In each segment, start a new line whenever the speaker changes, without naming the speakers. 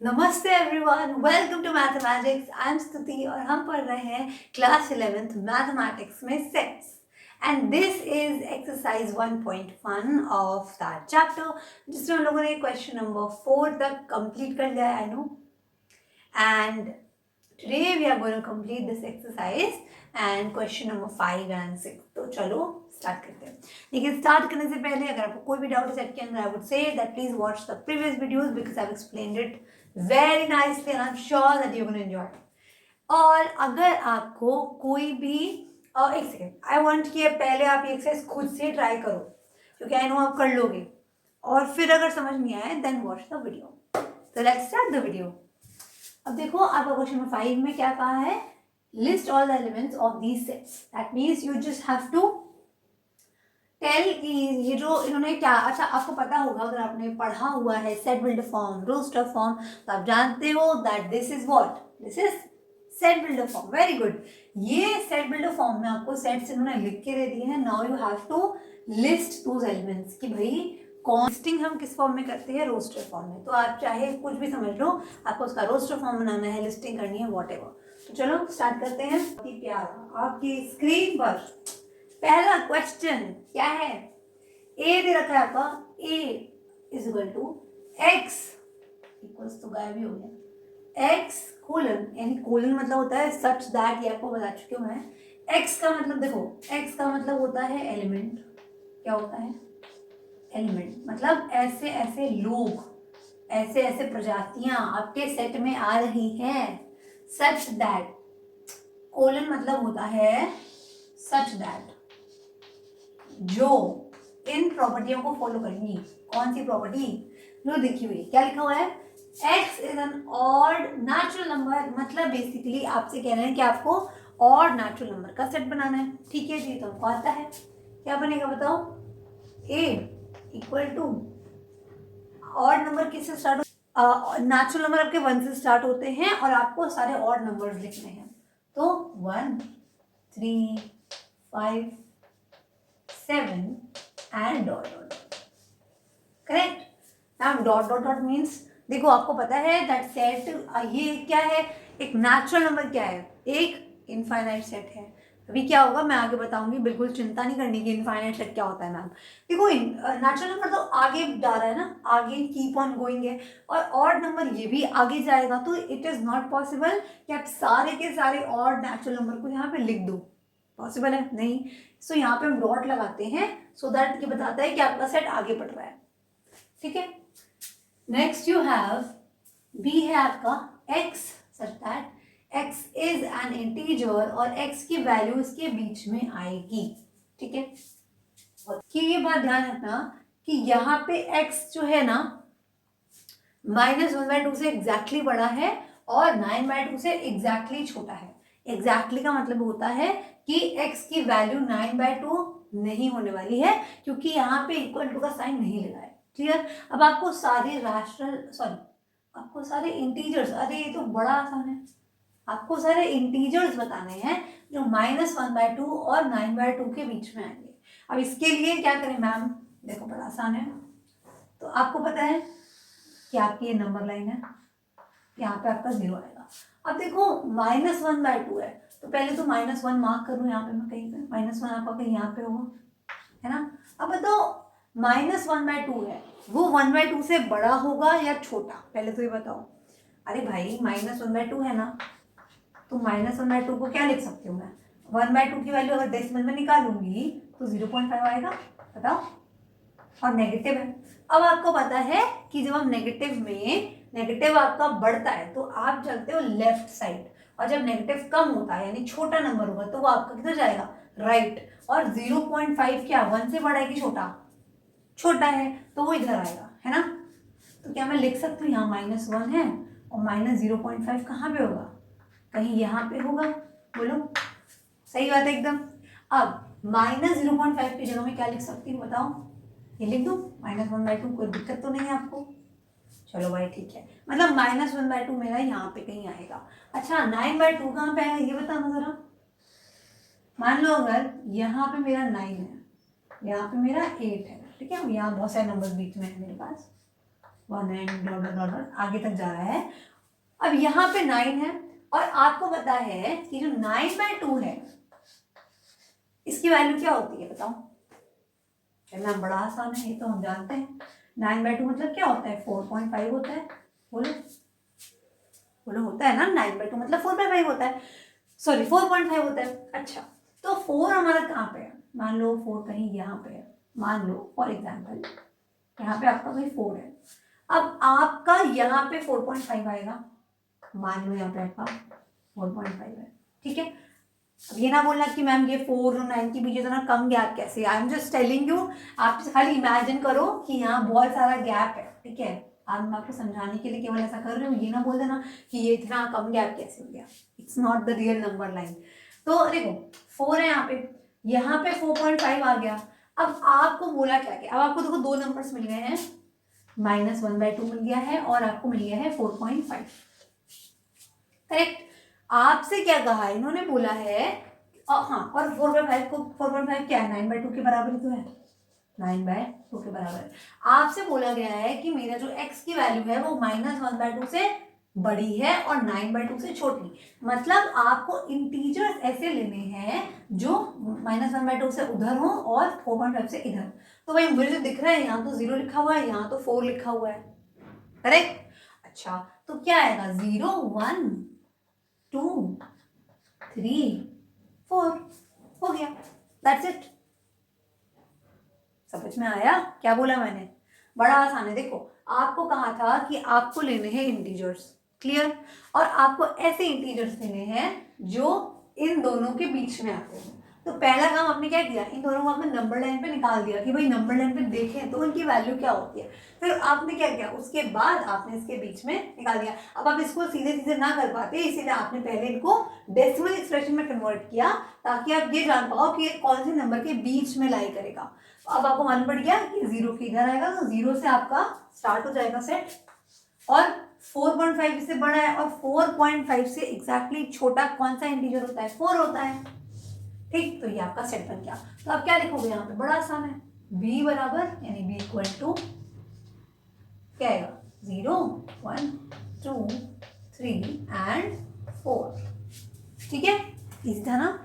नमस्ते everyone, welcome to mathematics. I am Stuti और हम पढ़ रहे हैं क्लास 11th मैथमेटिक्स में sets and this is exercise 1.1 of that chapter जिसमें हम लोगों ने क्वेश्चन नंबर 4 तक कंप्लीट कर लिया है। I know and today we are going to complete this exercise and question number 5 and 6। तो चलो स्टार्ट करते हैं। लेकिन स्टार्ट करने से पहले अगर आपको कोई भी डाउट है सेट के अंदर, I would say that please watch the previous videos because I have explained it very nicely and I am sure that you gonna enjoy. और अगर आपको कोई भी एक सेकेंड, आई वांट कि पहले आप ये एक्सरसाइज खुद से ट्राई करो क्योंकि आई नो आप कर लोगे, और फिर अगर समझ नहीं आए देन वॉच द वीडियो। तो लेट्स स्टार्ट द वीडियो। अब देखो आपका क्वेश्चन नंबर 5 में क्या कहा है, list all the elements of these sets. That means you just have to tell कि ये जो इन्होंने क्या, अच्छा आपको पता होगा अगर आपने पढ़ा हुआ है set builder form, roster form, तो आप जानते हो that this is what, this is set builder form. Very good. ये सेट बिल्डर फॉर्म में आपको सेट्स इन्होंने लिख के दे दिए हैं। Now you have to list those elements कि भाई लिस्टिंग हम किस फॉर्म में करते हैं, रोस्टर फॉर्म में। तो आप चाहे कुछ भी समझ लो, आपको उसका रोस्टर फॉर्म बनाना है, लिस्टिंग करनी है, वॉटएवर। तो चलो स्टार्ट करते हैं। प्यारा आपकी स्क्रीन पर पहला क्वेश्चन क्या है, ए दे रखा है आपका, A is equal to X equals, तो गायब ही हो गया, एक्स कोलन, यानी कोलन मतलब होता है सच दैट, ये आपको बता चुकी हूँ मैं। एक्स का मतलब देखो, एक्स का मतलब होता है एलिमेंट। क्या होता है? एलिमेंट मतलब ऐसे ऐसे लोग, ऐसे ऐसे प्रजातियां आपके सेट में आ रही हैं, सच दैट। कोलन मतलब होता है सच दैट, जो इन प्रॉपर्टियों को फॉलो करेंगी। कौन सी प्रॉपर्टी? जो देखी हुई, क्या लिखा हुआ है, x is an odd natural number. मतलब बेसिकली आपसे कह रहे हैं कि आपको ऑड नेचुरल नंबर का सेट बनाना है। ठीक है जी, तो हमको आता है, क्या बनेगा बताओ, a equal to odd number किससे स्टार्ट हो, नेचुरल नंबर आपके 1 से स्टार्ट होते हैं और आपको सारे ऑड नंबर्स लिखने हैं। तो 1 3 5 7 and dot dot, correct. Now dot dot dot means देखो आपको पता है दैट सेट, ये क्या है, एक नेचुरल नंबर क्या है, एक इनफाइनाइट सेट है। अभी क्या होगा मैं आगे बताऊंगी, बिल्कुल चिंता नहीं करनी कि इनफाइनाइट सेट क्या होता है मैम। देखो नेचुरल नंबर तो आगे जा रहा है ना, आगे कीप ऑन गोइंग है, और ऑड नंबर ये भी आगे जाएगा। तो इट इज नॉट पॉसिबल कि आप सारे के सारे ऑड नेचुरल नंबर को यहाँ पे लिख दो, पॉसिबल है नहीं। सो यहाँ पे हम डॉट लगाते हैं सो दैट ये बताता है कि आपका सेट आगे बढ़ रहा है। ठीक है, नेक्स्ट यू हैव बी है आपका x such that x is an integer और x की वैल्यू इसके बीच में आएगी। ठीक है, कि ये बात ध्यान रखना कि यहाँ पे x जो है ना -1/2 से एग्जैक्टली बड़ा है और 9/2 से एग्जैक्टली छोटा है। एग्जैक्टली का मतलब होता है कि x की वैल्यू 9/2 नहीं होने वाली है क्योंकि यहाँ पे इक्वल टू का साइन नहीं लगा है। क्लियर। अब आपको सारे आपको सारे इंटीजर्स, अरे ये तो बड़ा आसान है, आपको सारे इंटीजर्स बताने हैं जो -1/2 और 9/2 के बीच में आएंगे। अब इसके लिए क्या करें मैम, देखो बड़ा आसान है। तो आपको पता है कि आपकी ये नंबर लाइन है, यहाँ पे आपका 0 आएगा। अब देखो -1/2 है तो पहले तो -1 मार्क करूँ यहाँ पे मैं, कहीं पे -1 आपका कहीं यहाँ पे होगा, है ना। अब बताओ -1/2 है, वो 1/2 से बड़ा होगा या छोटा, पहले तो ये बताओ। अरे भाई -1/2 है ना, तो -1/2 को क्या लिख सकती हूँ मैं, 1/2 की वैल्यू अगर डेसिमल में निकालूंगी तो 0.5 आएगा, बताओ। और नेगेटिव है। अब आपको पता है कि जब हम नेगेटिव आपका बढ़ता है तो आप चलते हो लेफ्ट साइड, और जब नेगेटिव कम होता है यानी छोटा नंबर होगा तो वो आपका किधर जाएगा, राइट। और 0.5 क्या 1 से बड़ा है कि छोटा, छोटा है, तो वो इधर आएगा, है ना। तो क्या मैं लिख सकती हूँ यहाँ -1 है और -0.5 कहाँ पे होगा, कहीं यहाँ पे होगा, बोलो सही बात है एकदम। अब -0.5 की जगह में क्या लिख सकती हूँ बताओ, ये लिख दो -1/2, कोई दिक्कत तो नहीं है आपको। चलो भाई ठीक है, मतलब -1/2 मेरा यहाँ पे कहीं आएगा। अच्छा 9/2 कहाँ पे आएगा ये बताना जरा। मान लो अगर यहाँ पे मेरा 9 है, यहाँ पे मेरा 8 है, ठीक है, यहाँ बहुत सारे नंबर बीच में है मेरे पास, 1 एंड डॉट डॉट डॉट आगे तक जा रहा है। अब यहाँ पे 9 है और आपको पता है कि जो 9/2 है इसकी वैल्यू क्या होती है बताओ। चलना बड़ा आसान है, ये तो हम जानते हैं। 9/2 मतलब क्या होता है? 4.5 होता है। बोलो बोलो, होता है ना? 9/2 मतलब 4/5 होता है, सॉरी 4.5 होता है। अच्छा, तो 4 हमारा कहाँ पे है? मान लो 4 कहीं यहाँ पे है, मान लो फॉर एग्जाम्पल यहाँ पे आपका कहीं 4 है। अब आपका यहाँ पे 4.5 आएगा, मान लो यहाँ पे आपका 4.5 है, ठीक है। अब ये ना बोलना कि मैम ये 4 और 9 के बीच इतना कम गैप कैसे? I am just telling you, आप खाली इमेजिन करो कि यहाँ बहुत सारा गैप है, ठीक है। आप मैं आपको समझाने के लिए केवल ऐसा कर रही हूँ, ये ना बोल देना कि ये इतना कम गैप कैसे हो गया। It's not the real number line. तो देखो 4 है यहाँ पे 4.5 आ गया। अब आपको बोला क्या कि अब आपको देखो 2 नंबर्स मिल गए हैं, -1/2 मिल गया है और आपको मिल गया है 4.5, करेक्ट। आपसे क्या कहा इन्होंने? बोला है हाँ, और 4/5 क्या है? 9/2 के बराबर ही तो है, 9/2 के बराबर। आपसे बोला गया है कि मेरा जो x की वैल्यू है वो -1/2 से बड़ी है और 9/2 से छोटी। मतलब आपको इंटीजर्स ऐसे लेने हैं जो -1/2 से उधर हो और 4.5 से इधर। तो भाई मुझे जो दिख रहा है यहाँ तो 0 लिखा हुआ है, यहाँ तो 4 लिखा हुआ है, करेक्ट। अच्छा, तो क्या आएगा? 0 1 2 3 4 हो गया, दैट्स इट। समझ में आया क्या बोला मैंने? बड़ा आसान है। देखो आपको कहा था कि आपको लेने हैं इंटीजर्स, क्लियर, और आपको ऐसे इंटीजर्स लेने हैं जो इन दोनों के बीच में आते हैं। तो पहला काम आपने क्या किया? इन दोनों को आपने नंबर लाइन पे निकाल दिया कि भाई नंबर लाइन पे देखें तो इनकी वैल्यू क्या होती है। फिर आपने क्या किया? उसके बाद आपने इसके बीच में निकाल दिया। अब आप इसको सीधे सीधे ना कर पाते, इसीलिए आपने पहले इनको डेसिमल एक्सप्रेशन में कन्वर्ट किया ताकि आप ये जान पाओ कि कौन से नंबर के बीच में लाई करेगा। अब आपको मालूम पड़ गया कि 0 के इधर आएगा, तो 0 से आपका स्टार्ट हो जाएगा सेट, और 4.5 इससे बड़ा है और 4.5 से एग्जैक्टली छोटा कौन सा इंटीजर होता है? 4 होता है, ठीक। तो ये आपका सेट बन गया। तो आप क्या लिखोगे यहाँ पे? बड़ा आसान है, b बराबर यानी b इक्वल टू क्या आएगा? 0 1 2 3 एंड 4, ठीक है, इसी था ना।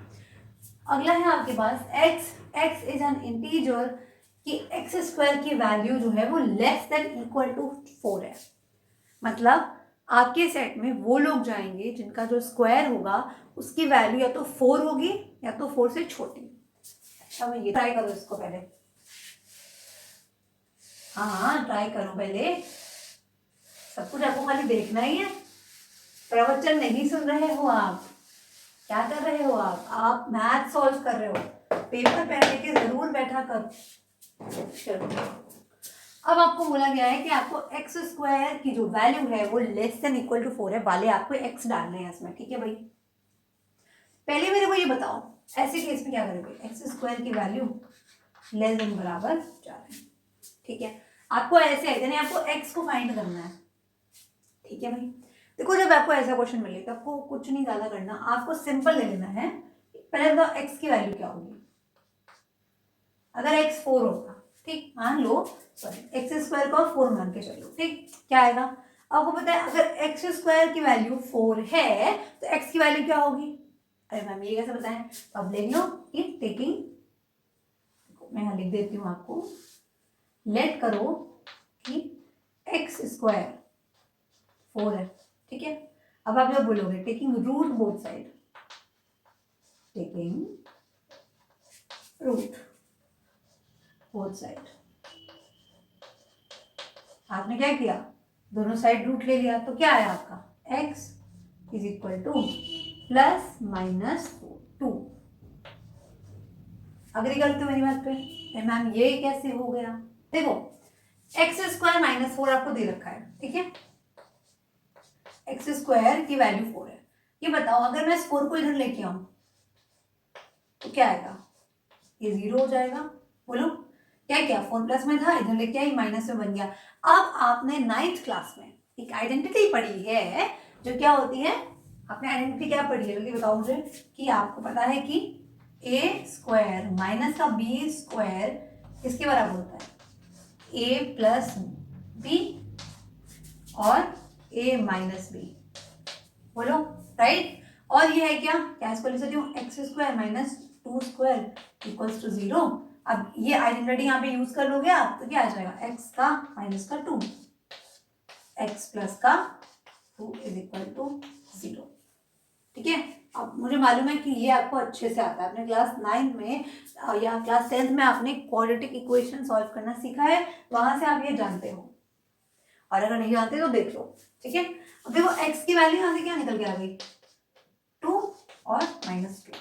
अगला है आपके पास x इज एन इंटीजर कि x² की वैल्यू जो है वो लेस देन इक्वल टू 4 है। मतलब आपके सेट में वो लोग जाएंगे जिनका जो स्क्वायर होगा उसकी वैल्यू या तो 4 होगी या तो 4 से छोटी। अच्छा, मैं ये ट्राई करो इसको पहले। हाँ ट्राई करो पहले, सब कुछ आपको खाली देखना ही है। प्रवचन नहीं सुन रहे हो आप, क्या कर रहे हो आप मैथ सॉल्व कर रहे हो। पेपर पेन लेके जरूर बैठा कर। चलो, अब आपको बोला गया है कि आपको x² की जो वैल्यू है वो लेस देन इक्वल टू 4 है, वाले आपको x डालने हैं इसमें, ठीक है भाई। पहले मेरे को ये बताओ ऐसे केस में क्या करोगे? x² की वैल्यू लेस देन बराबर 4 है, ठीक है। आपको ऐसे है यानी आपको x को फाइंड करना है, ठीक है भाई। देखो जब आपको ऐसा क्वेश्चन मिले तो आपको कुछ नहीं ज्यादा करना, आपको सिंपल ले लेना है। पहले तो x की वैल्यू क्या होगी? अगर x 4 होगा, ठीक, मान लो, सॉरी x² को 4 मान के चलो, ठीक, क्या आएगा? आपको पता है अगर x² की वैल्यू 4 है तो x की वैल्यू क्या होगी? अरे मैम ये कैसे बताएं? तो अब लिख लो कि टेकिंग, मैं यहाँ लिख देती हूँ आपको, लेट करो कि x² 4 है, ठीक है। अब आप जो बोलोगे taking root both side, taking root both side. आपने क्या किया? दोनों साइड रूट ले लिया, तो क्या आया आपका? x is equal to +-2। Agree करते हो मेरी बात पे? मैम ये कैसे हो गया? देखो x² -4 आपको दे रखा है, ठीक है। x² की वैल्यू 4 है। ये बताओ अगर मैं स्कोर को इधर लेके आऊं तो क्या आएगा? ये 0 हो जाएगा। बोलो क्या क्या? 4 प्लस में था, इधर लेके आई, माइनस में बन गया। अब आपने 9th क्लास में एक आइडेंटिटी पढ़ी है जो क्या होती है? आपने आइडेंटिटी क्या पढ़ी है जल्दी बताओ मुझे। कि आपको पता है कि a² माइनस का b² किसके बराबर होता है? a + b और a माइनस बी, बोलो राइट। और ये है क्या, इसको लिख सकती हूँ X square minus 2 square equals to 0। अब ये आइडेंटिटी यहाँ पे यूज कर लोगे आप तो क्या आ जाएगा, एक्स का माइनस का 2, एक्स प्लस का 2 इज इक्वल टू 0। ठीक है, अब मुझे मालूम है कि ये आपको अच्छे से आता है, आपने क्लास 9 में या क्लास 10th में आपने क्वाड्रेटिक इक्वेशन सॉल्व करना सीखा है, वहां से आप ये जानते हो, और अगर नहीं जानते तो देख लो। ठीक है, अब देखो x की वैल्यू यहाँ से क्या निकल के आ गई, 2 और -2,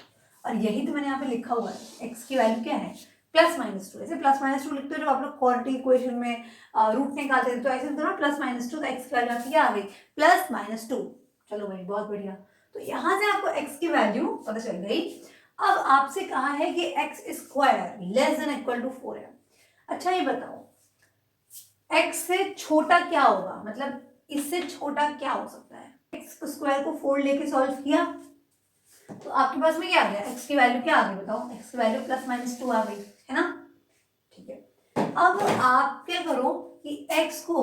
और यही तो मैंने यहाँ पे लिखा हुआ है, x की वैल्यू क्या है +-2। ऐसे +-2 लिखते हो जब आप लोग क्वाड्रेटिक इक्वेशन में रूट निकालते हैं तो ऐसे लिखते हो ना +-2, तो x की वैल्यू आपकी क्या आ गई +-2। चलो भाई बहुत बढ़िया, तो यहाँ से आपको x की वैल्यू पता चल गई। अब आपसे कहा है कि x square less than equal to 4 है। अच्छा ये बताओ x से छोटा क्या होगा, मतलब इससे छोटा क्या हो सकता है। x स्क्वायर को 4 लेके सॉल्व किया तो आपके पास में क्या आ गया, x की वैल्यू क्या आ गई बताओ, x की वैल्यू +-2 आ गई है ना। ठीक है, अब आप क्या करो कि x को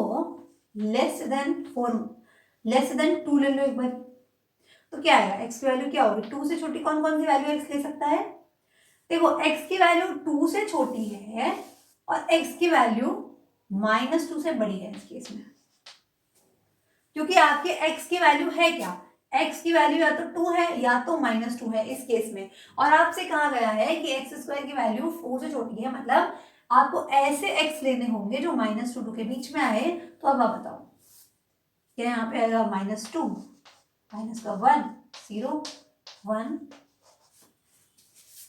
लेस देन 2 ले लो एक बार, तो क्या आएगा, x की वैल्यू क्या होगी, 2 से छोटी कौन कौन सी वैल्यू x ले सकता है। देखो x की वैल्यू 2 से छोटी है और x की वैल्यू -2 से बड़ी है इस केस में, क्योंकि आपके x की वैल्यू है क्या, x की वैल्यू या तो 2 है या तो -2 है इस केस में, और आपसे कहा गया है कि x स्क्वायर की वैल्यू 4 से छोटी है, मतलब आपको ऐसे x लेने होंगे जो -2 के बीच में आए। तो अब आप बताओ क्या यहाँ पे आएगा, -2 -1 0 1।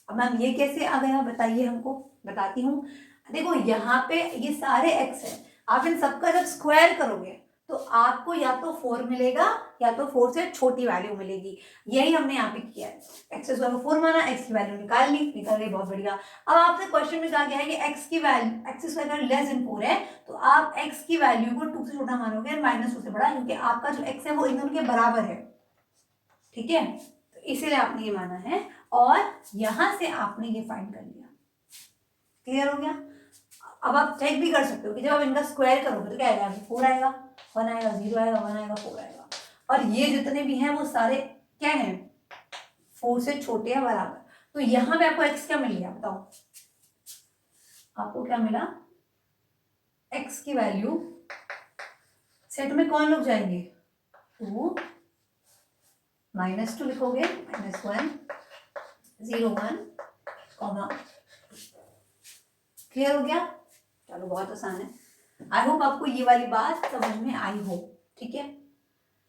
अब मैम ये कैसे आ गया बताइए हमको, बताती हूँ। देखो यहाँ पे ये सारे x है, आप इन सबका जब स्क्वायर करोगे तो आपको या तो 4 मिलेगा या तो 4 से छोटी वैल्यू मिलेगी, यही हमने यहाँ पे किया है। एक्स स्क्वायर को 4 माना, x की वैल्यू निकाल ली, निकल गई, बहुत बढ़िया। अब आपसे क्वेश्चन में कहा गया है कि x की value x square less then 4 है, तो आप x की वैल्यू को 2 से छोटा मानोगे, -2 से बड़ा, क्योंकि आपका जो x है वो इन दोनों के बराबर है। ठीक है, तो इसीलिए आपने ये माना है और यहां से आपने ये फाइंड कर लिया। क्लियर हो गया। अब आप चेक भी कर सकते हो कि जब आप इनका स्क्वायर करोगे तो क्या आएगा, 4 आएगा, 1 आएगा, 0 आएगा, 1 आएगा, 4 आएगा, और ये जितने भी हैं वो सारे क्या हैं, 4 से छोटे हैं, बराबर। तो यहां पे आपको x क्या मिल गया बताओ, आपको क्या मिला, x की वैल्यू सेट में कौन लोग जाएंगे, 2 -2 लिखोगे, -1 0 1 कॉमा। क्लियर हो गया, चलो बहुत आसान है। आई होप आपको ये वाली बात समझ में आई हो। ठीक है,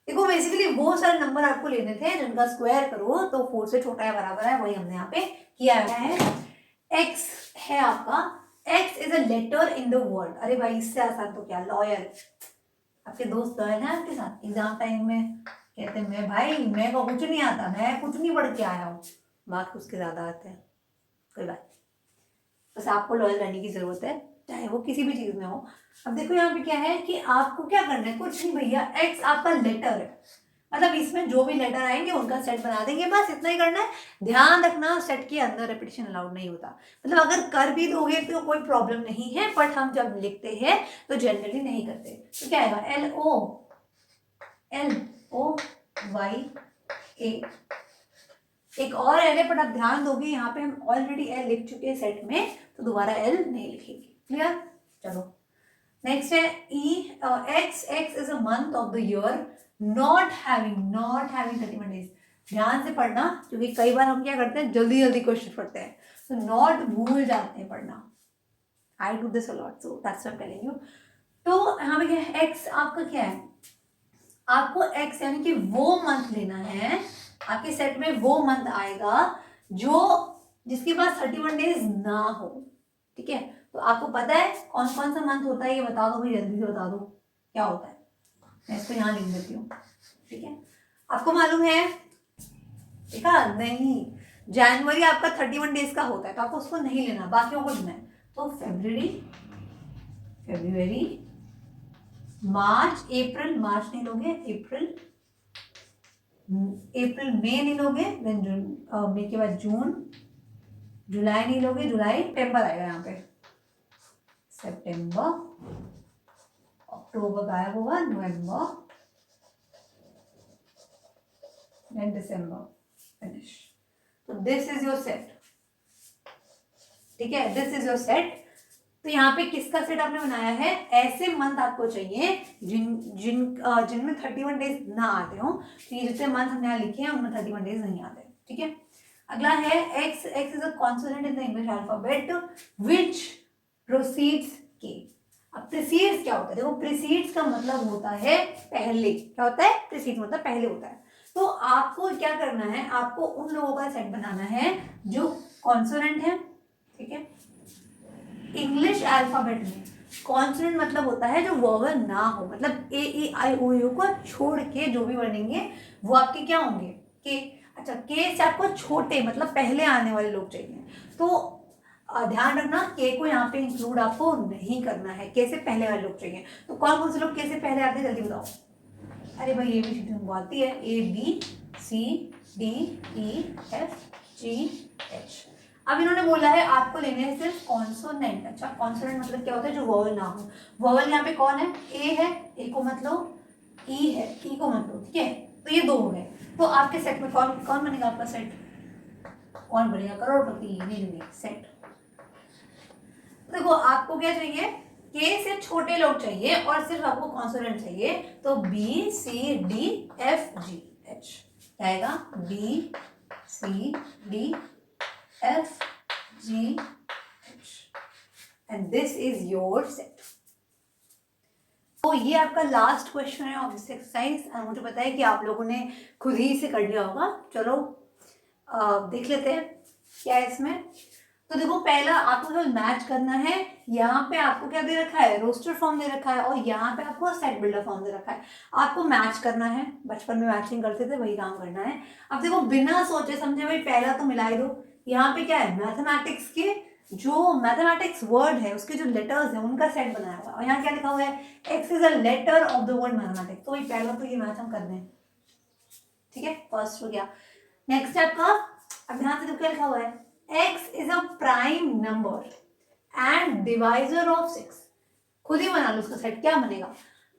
देखो बेसिकली वो सारे नंबर आपको लेने थे जिनका स्क्वायर करो तो 4 से छोटा या बराबर है, वही हमने यहाँ पे किया है। x है आपका, x is a letter in the word. अरे भाई इससे आसान तो क्या, लॉयर। आपके दोस्त लॉयर है आपके साथ, एग्जाम टाइम में कहते हैं मैं भाई मेरे को कुछ नहीं आता, मैं कुछ नहीं पढ़ के आया हूँ, मार्क्स उसके ज्यादा आते हैं। कोई बात, बस आपको लॉयल रहने की जरूरत है, चाहे वो किसी भी चीज में हो। अब देखो यहाँ पे क्या है कि आपको क्या करना है, कुछ नहीं भैया, x आपका लेटर है, मतलब इसमें जो भी लेटर आएंगे उनका सेट बना देंगे, बस इतना ही करना है। ध्यान रखना सेट के अंदर रेपिटेशन अलाउड नहीं होता, मतलब अगर कर भी दोगे तो कोई प्रॉब्लम नहीं है, बट हम जब लिखते हैं तो जनरली नहीं करते। तो क्या आएगा, LOYA। एक और एल है, पर आप ध्यान दोगे यहाँ पे हम ऑलरेडी एल लिख चुके हैं सेट में, तो दोबारा एल नहीं लिखेंगे। क्लियर, चलो नेक्स्ट है x is a month of the year not having 31 days. ध्यान से पढ़ना, क्योंकि कई बार हम क्या करते हैं, जल्दी जल्दी क्वेश्चन पढ़ते हैं, तो नॉट भूल जाते हैं पढ़ना। I do this a lot, so that's why I am telling you. तो यहाँ पे क्या है, x आपका क्या है, आपको x यानी कि वो मंथ लेना है, आपके सेट में वो मंथ आएगा जो जिसके पास 31 डेज ना हो। ठीक है, तो आपको पता है कौन कौन सा मंथ होता है, ये बता दो भाई, जल्दी से बता दो क्या होता है, मैं इसको यहाँ लिख देती हूँ। ठीक है, आपको मालूम है, देखा नहीं, जनवरी आपका 31 डेज का होता है तो आपको उसको नहीं लेना, बाकियों को लेना है। तो फरवरी मार्च अप्रैल, मार्च नहीं लोगे, अप्रैल मई नहीं लोगे, देन मई के बाद जून, जुलाई नहीं लोगे, जुलाई सितंबर आएगा यहाँ पे, सितंबर अक्टूबर गायब होगा, नवंबर एंड दिसंबर फिनिश। तो दिस इज योर सेट, ठीक है, दिस इज योर सेट। तो यहाँ पे किसका सेट आपने बनाया है? ऐसे मंथ आपको चाहिए जिनमें 31 डेज ना आते हो। तो ये जितने मंथ हमने यहाँ लिखे हैं उनमें 31 डेज नहीं आते, ठीक है। अगला है x is a consonant in the English alphabet which proceeds के। अब प्रीसीड्स क्या होता है? देखो प्रीसीड्स का मतलब होता है पहले। क्या होता है? प्रीसीड्स मतलब पहले होता है। तो आपको क्या करना है, आपको उन लोगों का सेट बनाना है जो कॉन्सोनेंट है, ठीक है। इंग्लिश अल्फाबेट में कॉन्सोनेंट मतलब होता है जो वोवेल ना हो, मतलब ए ई आई ओ यू को छोड़ के जो भी बनेंगे वो आपके क्या होंगे? के। अच्छा, के से आपको छोटे मतलब पहले आने वाले लोग चाहिए। तो ध्यान रखना के को यहाँ पे इंक्लूड आपको नहीं करना है, के से पहले वाले लोग चाहिए। तो कौन कौन से लोग के से पहले आते हैं, जल्दी बताओ। अरे भाई ये भी हमको आती है, A B C D E F G H. अब इन्होंने बोला है आपको लेने हैं सिर्फ कॉन्सोनेंट। अच्छा, कॉन्सोनेंट मतलब क्या होता है? जो वोवेल ना हो। वोवेल यहाँ पे कौन है? ए है, ए को मत लो, ई है, ई को मत लो, ठीक है। तो ये दो हो गए। तो आपके सेट में कौन कौन बनेगा? आपका सेट कौन बनेगा? करोड़पति नहीं, सेट। देखो आपको क्या चाहिए? के से छोटे लोग चाहिए और सिर्फ आपको कॉन्सोनेंट चाहिए। तो B C D F G H क्या आएगा? B C D F G H and this is your set. तो ये आपका लास्ट क्वेश्चन है ऑफ दिस एक्सरसाइज। मुझे पता है कि आप लोगों ने खुद ही इसे कर लिया होगा। चलो देख लेते हैं क्या है इसमें। तो देखो पहला आपको जो मैच करना है, यहाँ पे आपको क्या दे रखा है? रोस्टर फॉर्म दे रखा है और यहाँ पे आपको सेट बिल्डर फॉर्म दे रखा है। आपको मैच करना है, बचपन में मैचिंग करते थे वही काम करना है। अब देखो बिना सोचे समझे भाई पहला तो मिला ही दो। यहाँ पे क्या है? मैथमेटिक्स के जो मैथमेटिक्स वर्ड है उसके जो लेटर्स है उनका सेट बनाया हुआ है। और यहाँ क्या लिखा हुआ है? X is a letter of the word mathematics. तो भाई पहला तो ये मैच हम कर दें, ठीक है, फर्स्ट हो गया। नेक्स्ट आपका, अब ध्यान से देखो क्या लिखा हुआ है? x is a prime number and divisor of 6। खुद ही बना लो उसका सेट, क्या बनेगा?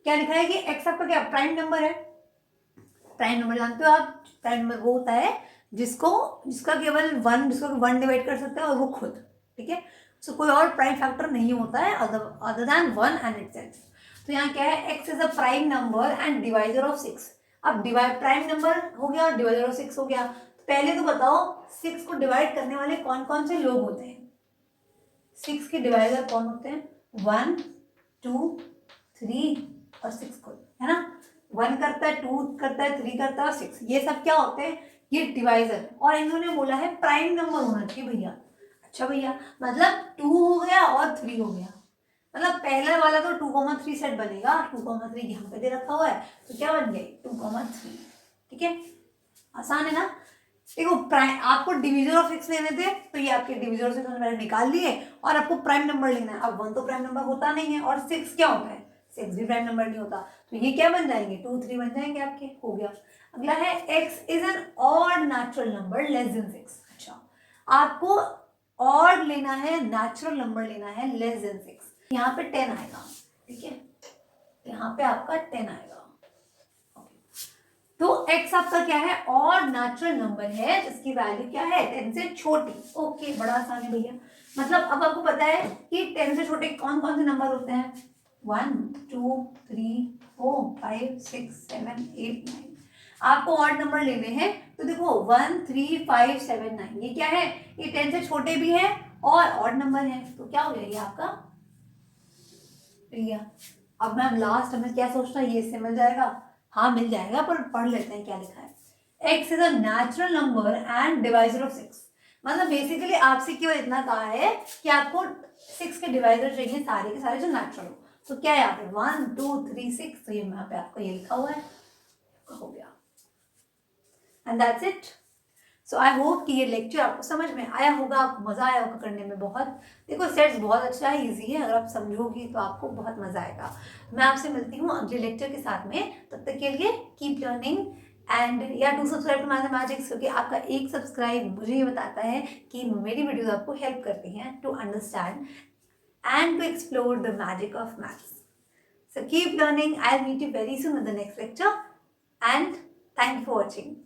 क्या लिखा है कि x आपका क्या प्राइम नंबर है? प्राइम नंबर जानते हो आप? प्राइम नंबर वो होता है जिसका केवल जिसको वन डिवाइड कर सकता है और वो खुद, ठीक है। सो कोई और प्राइम फैक्टर नहीं होता है other than one and itself. तो यहाँ क्या है? x is a prime number and divisor of 6। अब डिवाइड प्राइम नंबर हो गया और डिवाइजर ऑफ 6 हो गया। पहले तो बताओ 6 को डिवाइड करने वाले कौन कौन से लोग होते हैं? 6 के डिवाइजर कौन होते हैं? 1 2 3 और 6 खुद, है ना। 1 करता है, 2 करता है, 3 करता है और 6, ये सब क्या होते हैं? ये डिवाइजर। और इन्होंने बोला है प्राइम नंबर होना चाहिए भैया। अच्छा भैया, मतलब 2 हो गया और 3 हो गया, मतलब पहला वाला तो 2,3 सेट बनेगा। 2,3 यहाँ पे दे रखा हुआ है तो क्या बन गए? 2,3, ठीक है। आसान है ना। देखो प्राइम आपको डिविजन ऑफ 6 लेने थे तो ये आपके डिविजन ऑफ 6 मैंने निकाल लिए। और आपको प्राइम नंबर लेना है। अब 1 तो प्राइम नंबर होता नहीं है और 6 क्या होता है? 6 भी प्राइम नंबर नहीं होता। तो ये क्या बन जाएंगे? 2 3 बन जाएंगे आपके, हो गया। अगला है x is an odd natural number less than 6। अच्छा, आपको ऑड लेना है, नेचुरल नंबर लेना है लेस देन 6। यहाँ पे 10 आएगा, ठीक है, यहाँ पे आपका 10 आएगा। तो x आपका क्या है? और नेचुरल नंबर है जिसकी वैल्यू क्या है? 10 से छोटी। ओके, बड़ा आसान है भैया। मतलब अब आपको पता है कि 10 से छोटे कौन कौन से नंबर होते हैं? 1 2 3 4 5 6 7 8 9। आपको ऑड नंबर लेने हैं तो देखो 1 3 5 7 9 ये क्या है? ये 10 से छोटे भी है और ऑड नंबर है। तो क्या हो गया ये आपका भैया? अब मैम लास्ट हमें क्या सोचना है? ये इससे मिल जाएगा? हाँ मिल जाएगा, पर पढ़ लेते हैं क्या लिखा है। x is a natural number and divisor of 6। मतलब बेसिकली आपसे केवल इतना कहा है कि आपको 6 के डिवाइजर चाहिए सारे के सारे जो नेचुरल हो। तो क्या है यहाँ पे? 1 2 3 6। तो ये यहाँ पे आपको ये लिखा हुआ है, हो गया। And that's it. So I hope कि ये लेक्चर आपको समझ में आया होगा, आपको मजा आया होगा करने में बहुत। देखो सेट्स बहुत अच्छा है, इजी है, अगर आप समझोगी तो आपको बहुत मजा आएगा। मैं आपसे मिलती हूँ अगले लेक्चर के साथ में, तब तक के लिए कीप लर्निंग एंड या डू सब्सक्राइब टू मैथमेटिक्स, क्योंकि आपका एक सब्सक्राइब मुझे ये बताता है कि मेरी वीडियोज आपको हेल्प करती हैं to understand and to explore the magic of maths. So keep learning. I'll meet you very soon with the next lecture, and thank you for watching.